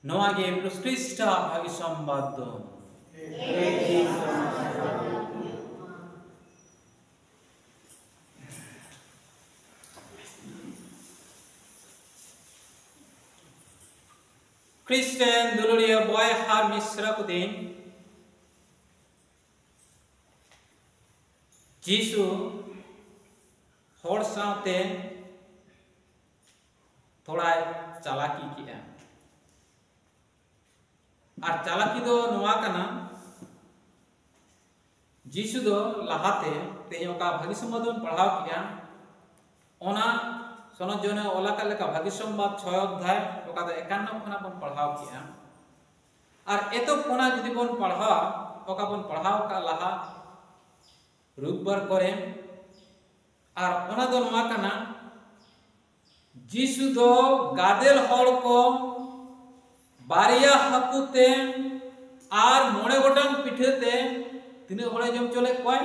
नोआ गे उत्कृष्ट भागी संवाद दो क्रिस्टियन दुलुरिया बॉय हार मिश्रा को दिन जीसु होड़ साथे थोड़ा चालाकी किया और चालाकी दो नोआ कना जीसु दो लहाते तेजो का भागी संवाद पढ़ाव किया ओना सनद जने ओला का लेका भागी संवाद 6 अध्याय ओका दो 51 खना बन पढ़ाव किया और एतो कोना जदि बन पढ़ाव ओका बन पढ़ाव का लहा रूपबर करे और ओना दो नोआ कना जीसु दो गादेल हड़ को बारिया हकुते और मोड़े गोटन पिठेते तिने हड़े जम चले कोय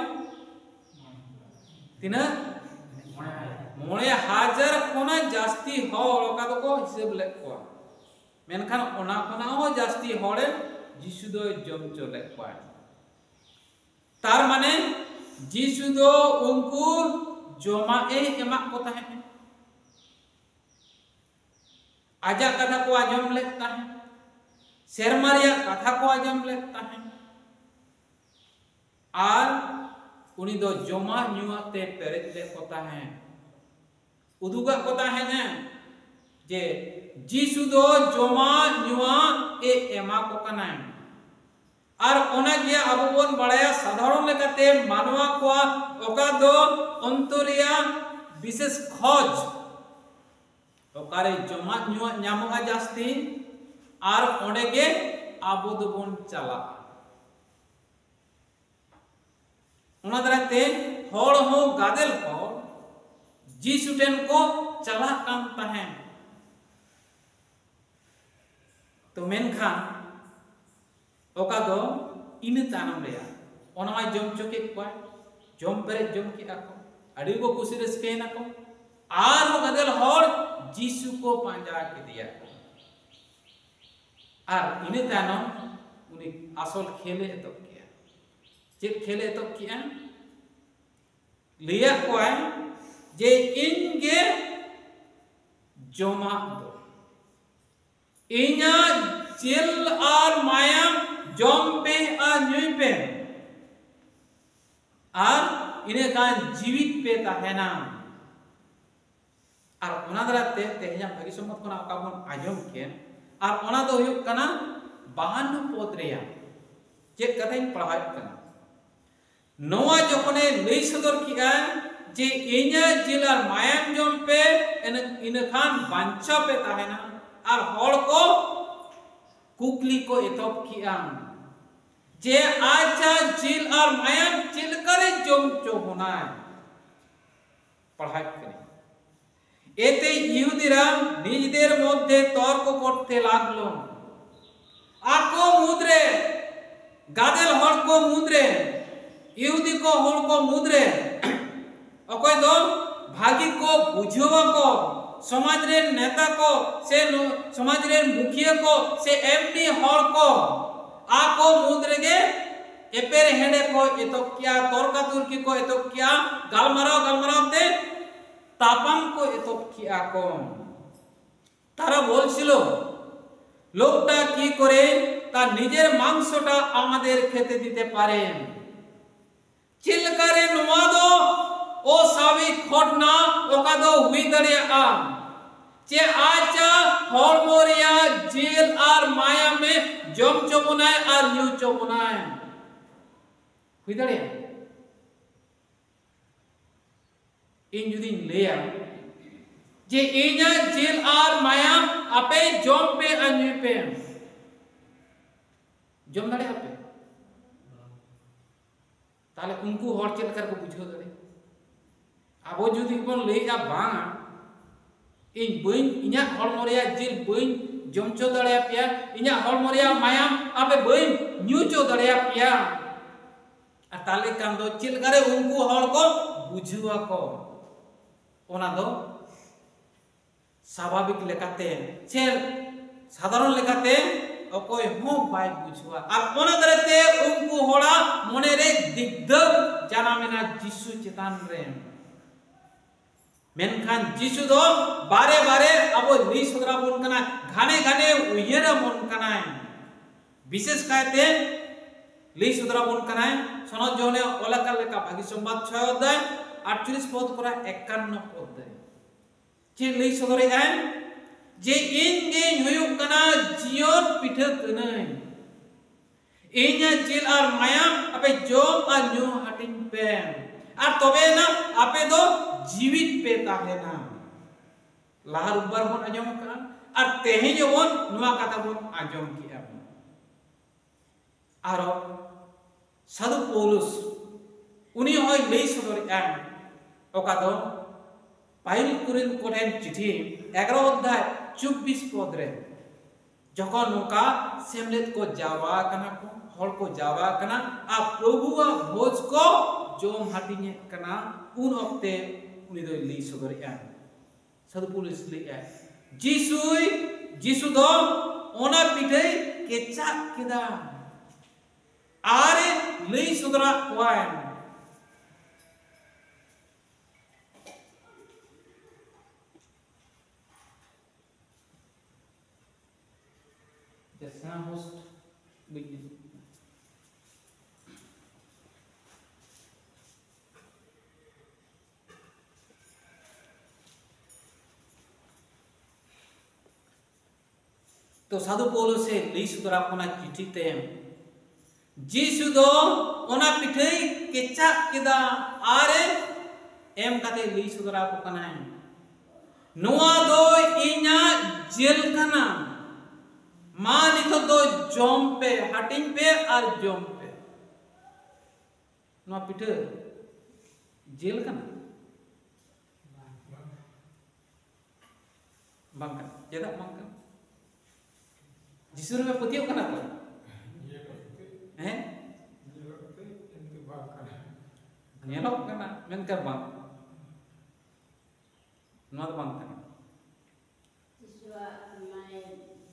तिना मोड़े हजार कोना जास्ती हड़ ओका दो को हिसाब ले को मेनखान ओना कोना हो जास्ती हड़े जीसु दो जम चले कोय तार माने जीसु दो उनको जमा एमा को ताहे आजा कथा को आजम लेता है शेरमारिया कथा को आजम लेता है और उनी दो जमा न्यूआते पेरेज ले कोता है उदुगा कोता है ने जे जीसु दो जमा न्यूआ ए एमा को कना है और ओना गे अबो बन बड़ाया साधारण लेकाते मानवा को ओका दो अंतरिया विशेष खोज ओकारे जमा न्यूआ न्यामोगा जास्ती और ओंडे गे आबो दो बन चला ओना दराते हड़ हो गादेल हड़ जीसु टेन को चला कान ताहे तो मेनखान ओका दो इन तानम रेया ओना माय जम चोके को जम पेरे जम की आको अड़ी को खुशी रस्के ना को आर गदेल हड़ जीसु को पांजा के दिया और इने तानम उनी असल खेले तो किया चेक खेले तो किया लिया को जे इनगे जमा दो इना चिल और मायाम जम पे आ न्यूई पे और इने का जीवित पे ताहेना और ओना दराते तेहजा भागी सम्मत कोना ओका बन आजम के और ओना दो हुयुक कना 52 पद रेया चेक कथाइन पढ़ाई कना नोआ जखने लई सदर किया जे इना जिल और मायाम जम पे इन खान बांचा पे ताहेना और हड़ को कुकली को एतब किया जे आचा जिल और मायाम चिल करे जम चो होना पढ़ाई करें एते इहुदिरा निजदेर मध्य तर्क करते लागलो आको मुद्रे गादेल हड़ को मुद्रे इहुदी को हड़ को मुद्रे अकोय दो भागी को बुझवा को समाज रे नेता को से समाज रे मुखिया को से एमडी हड़ को आको मुद्रे गे एपेर हेडे को एतो क्या तर्का तुर्की को एतो क्या गालमाराव ते तापाम को एतो किया को तारा बोलछिलो लोकटा की करे ता निजेर मांसटा आमादेर खेते दिते पारे चिलकारे नोआ दो ओ सावी घटना ओका दो हुई दाड़ियागा जे आचा हड़मोरिया जेल और माया में जम चबनाय और न्यू चबनाय हुई दाड़िया इन जुदी लेया जे इना जेल और माया आपे जम पे अन्यू पे जम दाड़े आपे ताले उनको हड़ चल कर को बुझो दाड़े आबो जुदी बन लेया बांगा इन बइन इना हड़मोरिया जेल बइन जमचो दाड़े पिया इना हड़मोरिया माया आपे बइन न्यू चो दाड़े पिया ताले कान दो चिल करे उनको हड़ को बुझुआ को ओना दो स्वाभाविक लेकाते से साधारण लेकाते अकोय हो बाय बुझवा और ओना दरेते उनको होड़ा मने रे दिग्धक जाना मेना जिसु चेतान रे मेनखान जिसु दो बारे बारे अबो ली सदरा बोन कना घाने घाने उयरा बोन कना विशेष कायते ली सदरा बोन कना सनो जोने ओलाका लेका भागी संवाद 6 अध्याय 48 पद करा 51 पद चे ली सदरे है जे इन गे हुयुक कना जियोन पिठा कनाय इन्या जिल और मायाम अपे जोम और न्यू हटिंग पे और तबे ना अपे दो जीवित पे ताहेना लाहर उबर बोन आजम का और तेहे जोन नुआ कथा बोन आजम किया और साधु पौलुस उनी होय लई सदर एम ओका दो पाइल कुरिन कोठेन चिठी 11 अध्याय 24 पद रे जखन नोका सेमलेत को जावा कना को हर को जावा कना आ प्रभुआ भोज को जोम हाटिने कना उन ओक्ते उनी दो ली सदर एम साधु पौलुस ले ए जिसु दो ओना पिठे केचा केदा आरे लई सदरा कोएन जैसा होस्ट बिगिन तो साधु पौलुस से लई सदरा कोना चिठी ते जिसु दो ओना पिठे केचा केदा आरे एम काते लई सदरा को कना नोआ दो इन्या जेल कना मान इतो दो जोम पे हटिंग पे और जोम पे नोआ पिठे जेल कना बंका जेदा बंका जिसु रे पतियो कना को हैं नेलok kana menkar bang nor bang kana siswa mai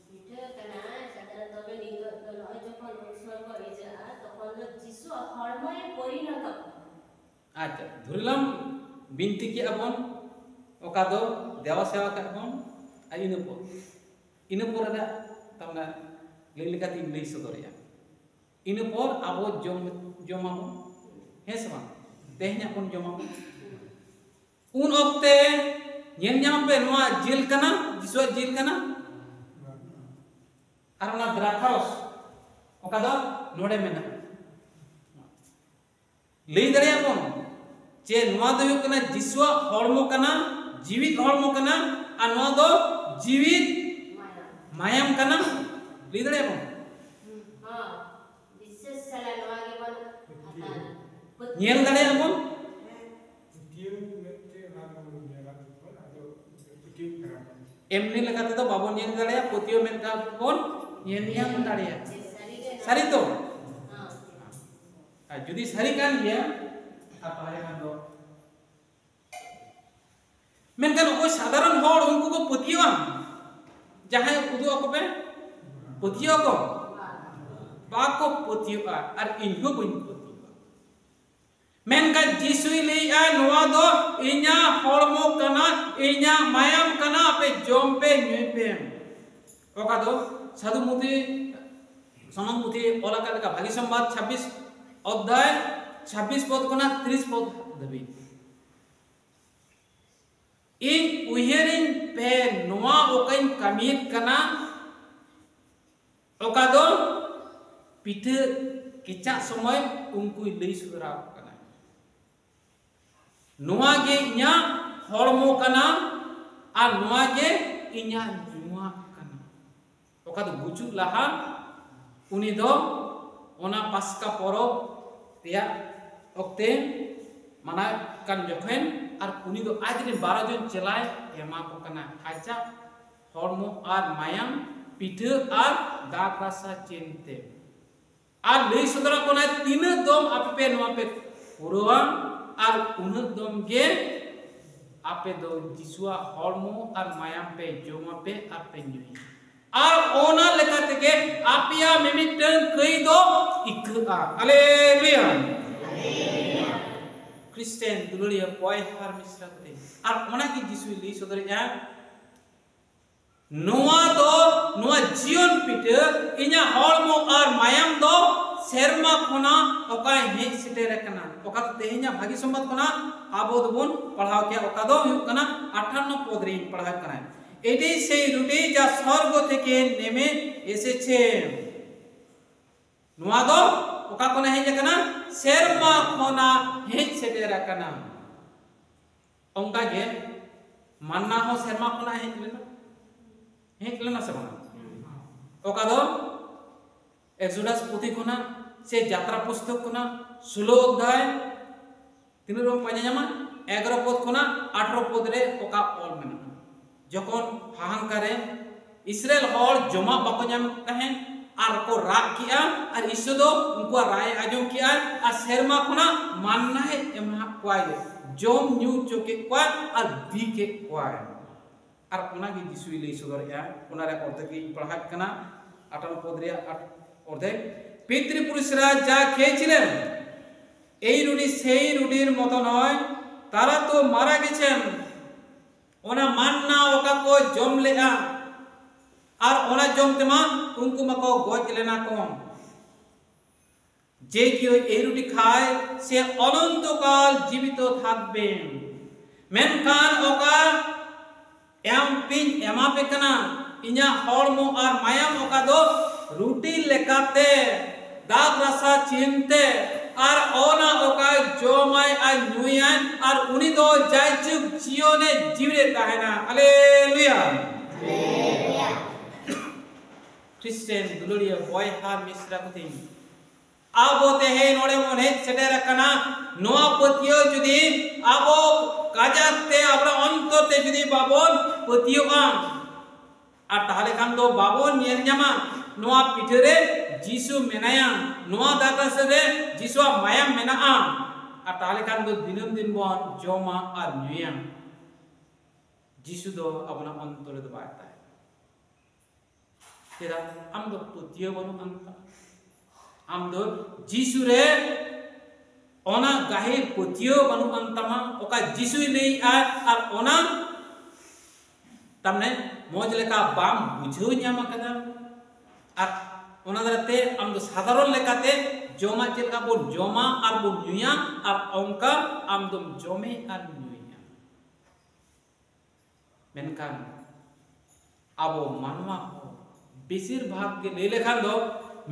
video kana sadara tobe ningo to noy jokhon utsargo eja tokhon lo jisu hormoy porinoto acha dhurilam binti ki abon oka do dewa sewa ka abon ai ina por ada tamna lelekati lei sodoria ina por abo jomamo hesma tehnya pun jomamo un okte nyen nyam pe noa jil kana jiswa jil kana arona drakhaus oka do node mena lei dare apon je noa do yuk kana jiswa hormo kana jivit hormo kana ar noa do jivit mayam kana lei dare apon nyel dare apon एमनी लगाते तो बाबू नियन दाड़िया पोतियो में का कौन नियन नियम दाड़िया सारी तो जुदी सारी कान गया apa yang ando menkan okoy साधारण hor unku ko potiyo jahay udu ako pe potiyo ko ba ko potiyo ar inho buin potiyo menkan jisui lei a noa do inya hormo kana inya mayam kana pe jompe nyupe oka do sadhu muti sonam muti ola kala ka bhagi samvad 26 अध्याय 26 पद कोना 30 पद दबी इन उहेरिन पे नोआ ओकइन कमित कना ओका दो पिठे किचा समय उनको लई सुदरा कना नोआ गे इन्या हॉर्मो कना आ नोआ गे इन्या जुआ कना ओका दो गुजु लहा उनी दो ओना पास्का परब या ओक्ते माना kan jokhen ar uni do ajre 12 jon celai ema ko kana acha hormo ar mayam pithe ar dak rasa cinte ar lei sodara kona tina dom ape no ape puruwa ar unu dom ge ape do jisua hormo ar mayam pe joma pe ape nyui ar ona lekate ke apia memiteng kei do ikha haleluya Kristen dululia boy har misra kute ar ona ki jisu li sodore ya noa do noa jion pite inya holmo ar mayam do serma khona oka hej seter kana oka tehnya bhagi sombat khona abo dobon padhaw kya oka do huyuk kana 58 পদ রে পড়ায় kana এটি সেই রুটি যা স্বর্গ থেকে নেমে এসেছে নোয়া দো ওকা কোনা হেজ কানা সেরমা খোনা হেজ সেটের কানা অঙ্কা গে মান্না হো সেরমা খোনা হেজ লেনা সে বানা ওকা দো এক্সোডাস পুথি খোনা সে যাত্রা পুস্তক খোনা 16 অধ্যায় তিন রকম পাইনা জামা 11 পদ খোনা 18 পদ রে ওকা অল মেনা যখন হাহাঙ্কারে ইসরায়েল হল জমা বাকো জাম তাহেন আর কো রাগ কিয়া আর ইসো দো উনকো রায় আজম কিয়া আর সেরমা খোনা মাননা হে এমা কোয়াই জম নিউ চোকে কোয়া আর বি কে কোয়া আর ওনা কি যিশুই লই সদর ইয়া ওনারে অর্ধে কি পড়াত কানা 58 পদ রে অর্ধে পিতৃপুরুষরা যা খেয়েছিলেন এই রুটি সেই রুটির মত নয় তারা তো মারা গেছেন ওনা মান্না ওকা কো জম লেয়া আর ওনা জম তেমা উনকু মাকো গজ লেনা কম যে কেউ এই রুটি খায় সে অনন্তকাল জীবিত থাকবে মেনখান ওকা এম পিন এমাপে কানা ইনা হড়মো আর মায়াম ওকা দো রুটি লেকাতে দাগ রাসা চিনতে আর ওনা ওকা জমায় আর নুয়ান আর উনি তো যাই যুগ জীবনে জীবনে তাহেনা হালেলুয়া হালেলুয়া খ্রিস্টান দুলড়িয়া বয় হার মিশ্রা কুতি আবো তেহে নড়ে মনে সেটের কানা নোয়া পতিও যদি আবো কাজাতে আমরা অন্ততে যদি বাবন পতিও আম আর তাহলে কান তো বাবন নিয়ে জামা নোয়া পিঠরে যিশু মেনায়া নোয়া দাতাসরে যিশু মায়াম মেনা আম আর তাহলে কান তো দিনম দিন বন জমা আর নিয়াম যিশু দো আপনা অন্তরে তো বার্তা তেরা আম দো পতিও বনু আন্তা আম দো যিশু রে ওনা গাহির পতিও বনু আন্তামা ওকা যিশুই নেই আর ওনা তামনে মজ লেকা বাম বুঝেও ᱧᱟᱢ কাদা আর ওনা দারাতে আম দো সাধারণ লেকাতে জমা চেলকা বন জমা আর বন নিয়া আর অঙ্কা আম দম জমে আর নিয়া মেনকান আবো মানমা বেশির ভাগ কে লে লেখান দো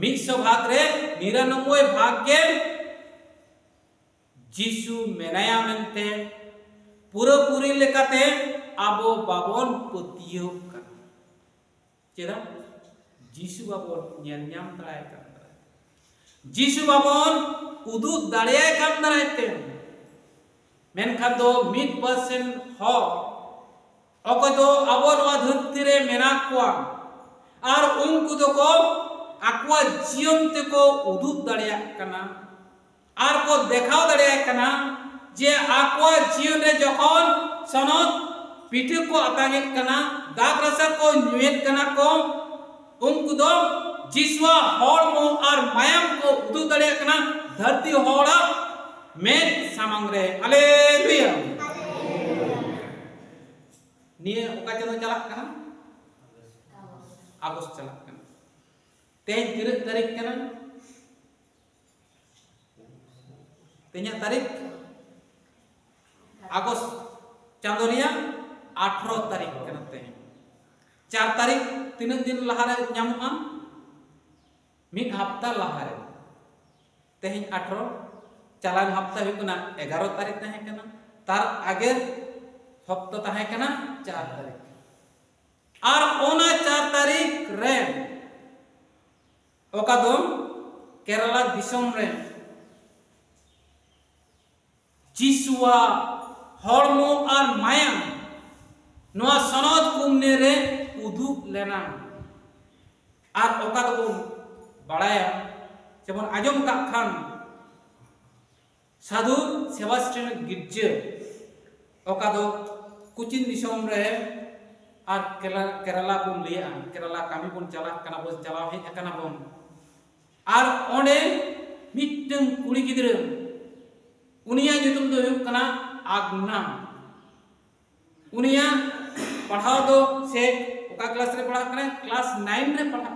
100 ভাগ রে 99 ভাগ কে যিশু মেনায়া মেনতে পুরোপুরি লেকাতে আবো বাবন পতিও কানা চেরা যিশু বাবন ᱧᱮᱞ দাঁড়ায় কান যিশু বাবন উদুত দাঁড়ায় কান দাঁড়াইতে মেনখান দো 1% হ অকয় দো আবো নোয়া ধরতি রে মেনা কোয়া আর উনকু দো কো আকওয়া জীবন তে কো উদুত দাঁড়ায় কানা আর কো দেখাও দাঁড়ায় কানা যে আকওয়া জীবনে যখন সনদ পিঠে को আতাঙ্গে কানা দাগ রাসা को ᱧᱩᱭᱮᱫ কানা को उनको दो जिसवा हॉर्मो और मायम को उदू दड़े कना धरती होड़ा में सामंग रहे हालेलुया निये ओका चलो चला कना अगस्त चला कना तेज तिरक तारीख कना तेज तारीख अगस्त चांदोरिया 18 तारीख कना ते 4 तारीख तीन दिन लहारे ᱧᱟᱢᱚᱜᱼᱟ ᱢᱤᱫ ᱦᱟᱯᱛᱟ ᱞᱟᱦᱟᱨᱮ ᱛᱮᱦᱮᱧ 18 ᱪᱟᱞᱟᱣ ᱦᱟᱯᱛᱟ ᱦᱩᱭᱩᱜ ᱠᱟᱱᱟ 11 ᱛᱟᱹᱨᱤᱠᱷ ᱛᱟᱦᱮᱸ ᱠᱟᱱᱟ ᱛᱟᱨ ᱟᱜᱮ ᱦᱟᱯᱛᱟ ᱛᱟᱦᱮᱸ ᱠᱟᱱᱟ 4 ᱛᱟᱹᱨᱤᱠᱷ আর ওনা 4 তারিখ রে ওকা দো কেরালা দিশম রে যিশুয়া হড়মো আর মায়াম নোয়া সনদ কুমনে রে উদুক লেনা আর ওকা দো বাড়ায়া যেমন আজম কা খান সাধু সেবাস্টিয়ান গির্জা ওকা দো কুচিন দিশম রে আর কেরালা বন লিয়া কেরালা কামি বন চালাক কানা বন চালাও হেজ কানা বন আর ওনে মিট্टन कुड़ी गिद्रा उनिया जुतुम दो हुयुक कना आगना उनिया पढ़ाओ दो से ओका क्लास रे पढ़ा कना क्लास 9 रे पढ़ा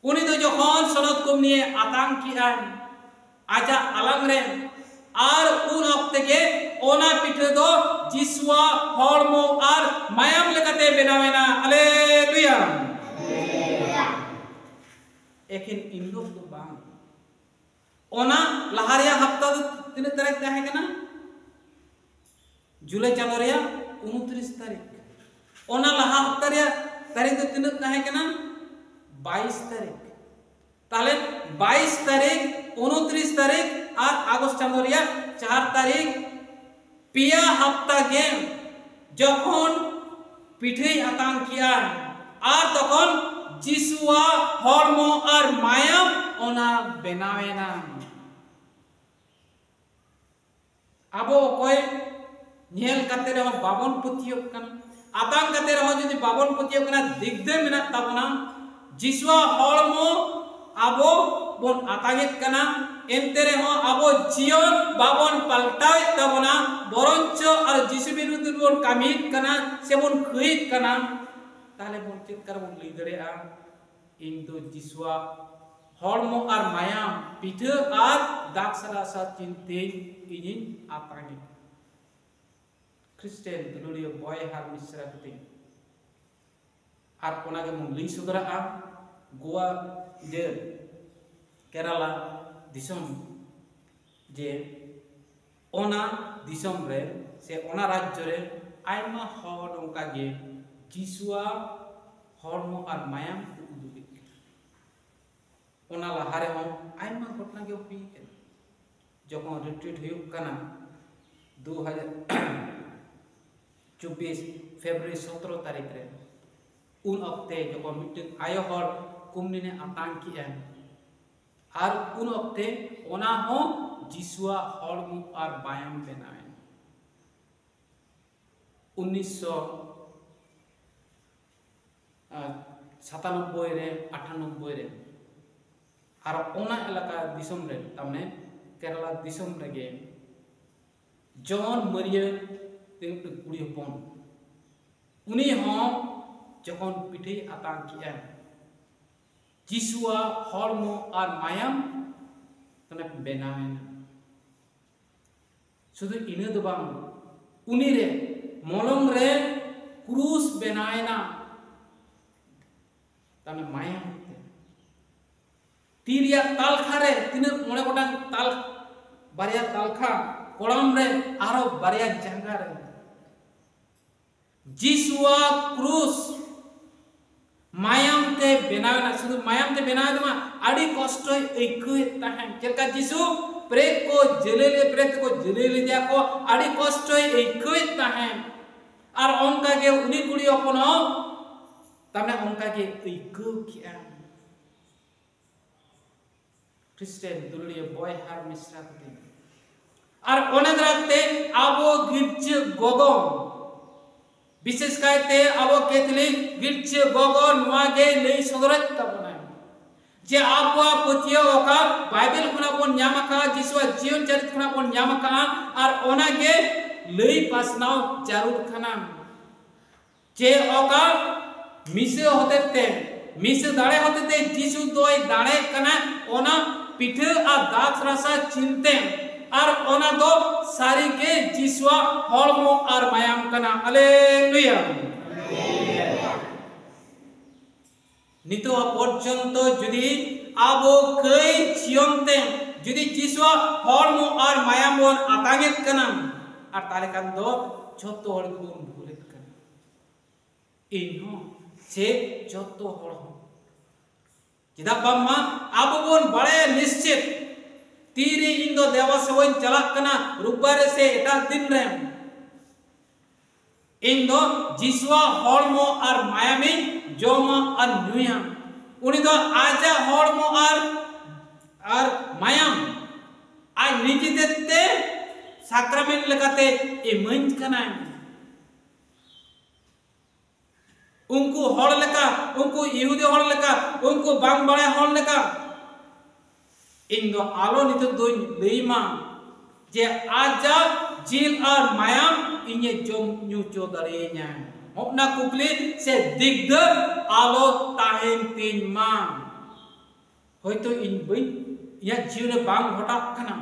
उनी दो जखन सनद को निये आतंक किया आजा अलंग रे আর উন অক্তকে ওনা পিঠে দো জিসুয়া হরমো আর মায়াম লেকাতে বেনাওয়েনা হালেলুয়া এখিন ইনলোক দো বাং ওনা লাহারিয়া হপ্তা দো তিন তারিখ তাহে কেনা জুলাই চাঁদো রেয়া 29 তারিখ ওনা লাহা হপ্তা রেয়া তারিখ দো তিন তাহে কেনা 22 তারিখ তাহলে 22 তারিখ 29 তারিখ আর আগস্ট চাঁদো রেয়া 4 তারিখ পিয়া হপ্তা গেম যখন পিঠেই আতাং কিয়া আর তখন জিসুয়া হরমো আর মায়াম ওনা বেনাওয়েনা আবো কয় নেল কাতে রে বাবন পতিয়ক কানা আতাং কাতে রে যদি বাবন পতিয়ক কানা দিগদে মেনা তাবনা জিসুয়া হরমো আবো বন আতাগেত কানা এনতে রে আবো জিয়ন বাবন পাল্টায় তাবনা বরঞ্চ আর যিশু বিরুদ্ধে বন কামিত কানা সেবন খইত কানা তাহলে বন চিৎকার বন লই দরেয়া ইনতো জিসুয়া হরমো আর মায়াম পিঠে আর দাগ সারা চিনতে ইনি আতাগি খ্রিস্টান দুলুলিও বয় হার মিশ্রা কতে আর কোনাগে মন লই সুদরা গোয়া যে কেরালা दिसम जे ओना दिसम रे से ओना राज्य रे आयमा हर ओंका गे जिसुआ हरमो और मायाम को उदुगित ओना लाहारे हो आयमा घटना के हुई जखन रिट्रीट हुयुक काना 2024 फेब्रुआरी 17 तारीख रे उन अक्ते जखन मिटन आयो हर कुमनी ने आतंक किया আর কোন অক্তে ওনা হো জিসুয়া হরমো আর বায়াম বেনায় 1997 রে 98 রে আর ওনা এলাকা দিশম রে তামনে কেরালা দিশম রেগে জন মরিয়া তেন কুড়ি হপন উনি হো যখন পিঠে আতাং কিয়া जिसुआ हरमो और मायाम तने बेनावेना शुद्ध इने दो बांग उनी रे मोलंग रे क्रूस बेनावेना तने मायाम तीरिया तालखा रे तिने मोड़े गोटांग ताल बारिया तालखा कोड़म रे आरो बारिया जंगा रे जिसुआ क्रूस मायाम ते बेनावेना शुद्ध मायाम ते बेनावे मा आड़ी कष्ट ऐकु ताहें चलका जिसु प्रेत को जलेले दिया को आड़ी कष्ट ऐकु ताहें और उनका के उनी कुड़ी अपन तमने उनका के ऐकु किया ख्रिस्टान दुलुलिया बॉय हार मिश्रा कते और ओने दराते आबो गिर्ज गोगो विशेष कायते आबो कैथोलिक गिर्ज गोगो नवागे लई सदरत तबना जे आबवा पतियो ओका बाइबल खुना बन न्यामका जिसुआ जीवन चरित खुना बन न्यामका और ओनागे लई पासनाव जारुर खाना जे ओका मिसे होतेते मिसे दाड़े होतेते जिसु दोय दाड़े कना ओना पिठे आ दास रसा चिनते और ओना दो सारी के जिसुआ हरमो और मायाम कना हालेलुया नितो पर्यंत जदि आबो कई जियनते जदि जिसुआ हरमो और मायाम बन आतांगेत कना और ताले कान दो जत्तो हर गुण भूलेत कना इनो से जत्तो हर चिदा बाम्मा आबो बन बड़े निश्चित तीरी इन दो देवा सेवन चलाक कना रुबारे से एटा दिन रे इन दो जिसुआ हरमो और मायामी जोमा और नुया उनी दो आजा हरमो और मायाम आज नीति देते साक्रामेंट लगाते ए मंच कना उनको हर लेका उनको यहूदी हर लेका उनको बांग बड़े हर लेका इन दो आलो नित दो लेमा जे आजा जिल और मायाम इन्हे जोम न्यू चौधरीnya अपना कुकली से दिग्ध आलो ताहेन तीन मां होइतो इन बई या जीवन बांग घटाक कना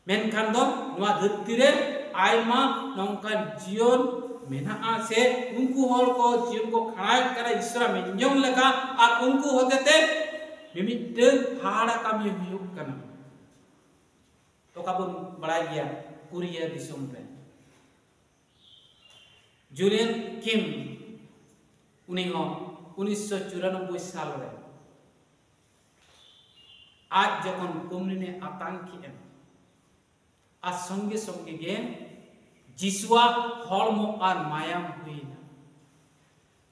मेनखान दो नवा धरती रे आयमा नौकान जीवन मेना से उनको हर को जीवन को खाय करे ईश्वर मेंजोंग लगा और उनको होते ते मिमिटे हाड़ा कमी हुयुक कना तो काबुन बड़ा गया कुरिया दिसोम रे जुलियन किम उनी हो 1994 साल रे आज जखन कुमरी ने आतंकी एम आज संगे संगे गे जिसुआ हड़मो और मायाम हुईना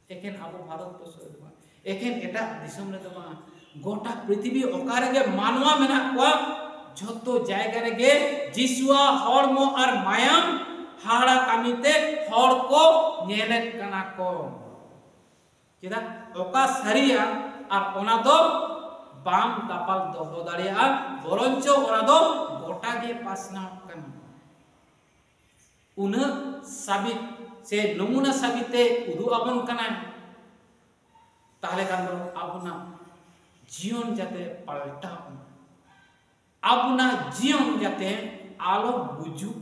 एकेन आबो भारत बर्ष एकेन एटा दिसम रे दबा गोटा पृथ्वी ओकारे गे मानवा मेना को जतो जायगा रे गे जिसुआ हड़मो और मायाम हाड़ा कामीते हड़ को नेलेत कना को चेदा ओका सरिया और ओना दो बाम दापाल दोहो दाड़िया बरंचो ओना दो गोटा गे पासना कना उन साबित से नमूना साबिते उदु आबन कना ताहले कान दो आबुना जीवन जाते पाल्टा आबुना जीवन जाते आलो बुजु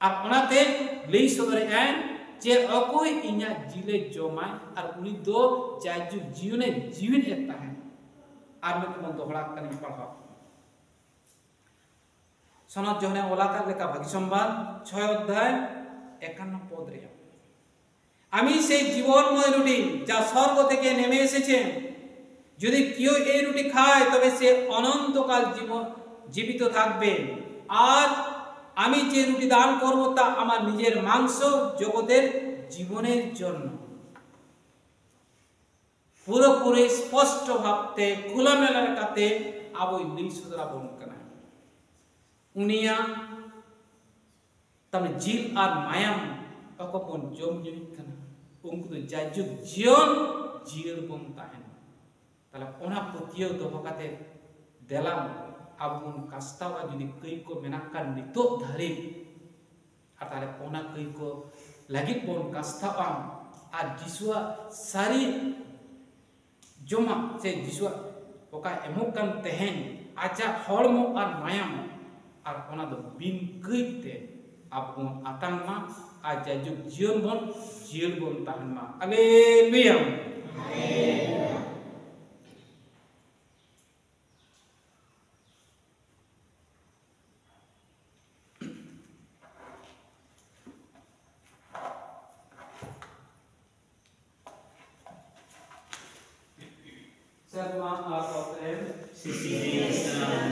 और ओनाते लई सदरे आन जे अकोय इन्या जिले जमाय और उनी दो जायजु जीवने जीवन एता है और मैं तुम दोहरा कने पढ़ा सनद जहने ओलाका लेका भागी संवाद 6 अध्याय 51 पद रे आमी से जीवनमय रुटी जा स्वर्ग থেকে নেমে এসেছে যদি কেউ এই রুটি খায় তবে সে অনন্তকাল জীবিত থাকবে আর আমি যে রুটি দান করব তা আমার নিজের মাংস জগতের জীবনের জন্য পুরোপুরি স্পষ্ট ভাবতে খোলামেলা কাতে আবই লই সুদরা বন কানা উনিয়া तब जिल और मायाम अकोपन जोम जुई कना उनको तो जाजुग जीवन जीर बन ताहेन ताला ओना पतियो दोहो काते देलाम आबुन कास्तावा जुदी कई को मेनाका नितो धारी और ताले ओना कई को लगी बन कास्तावा और जिसुआ सारी जोमा से जिसुआ ओका एमोकन तेहेन आजा हड़मो और मायाम और ओना दो बिन कईते आबुन आतांगमा आजा जुग जीवन बन जीवन बन ताहेनमा hallelujah Serma al Otrem, Sisi